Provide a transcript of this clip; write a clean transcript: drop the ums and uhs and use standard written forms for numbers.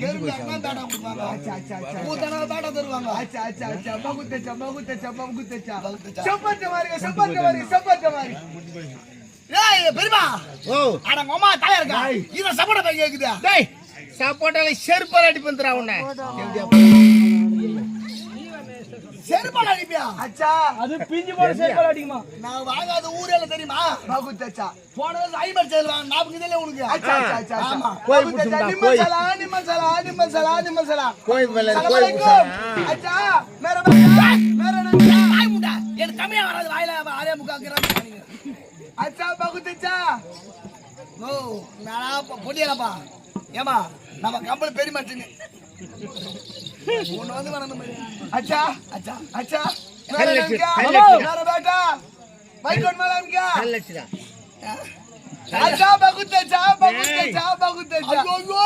கேளுங்க பேடா கொடுப்பாங்க अच्छा अच्छा अच्छा ஊதனா பேடா தருவாங்க अच्छा अच्छा अच्छा बहुत अच्छा சப்பட்ட மாதிரி ஏய் பெரியமா ஓ அட மாமா தாயா இருக்கா இத சப்போட்டா பை கேக்குதா டேய் சப்போட்டால செருப்பால அடி பண்றா உன்னை செருப்பால அடிப்பியா अच्छा அது பிஞ்சு போட சேர்க்கல அடிக்குமா நான் வாங்காத ஊரேல தெரியுமா बहुत अच्छा போனது ஐபர் சேல்வான் ஞாபகம் இல்ல உனக்கு अच्छा अच्छा अच्छा ஆமா கோய் புடிச்சா கோய் निमसला கோய் மேல கோய் सलाम புடிச்சா अच्छा मेरा बेटा வாய் முண்டா எனக்கு கம்மியா வராது வாயில ஆரே முக்காக்குறாங்க अच्छा बहुत अच्छा ஓ நான் பொடியலப்பா ஏமா நம்ம கம்பெனி பெரிய மாட்டீங்க ஒன்னு வந்து வரணும் अच्छा அச்சா अच्छा कल मेरा बेटा भाई कौन मालूम क्या நல்லச்சுடா अच्छा बहुत अच्छा ஐயோ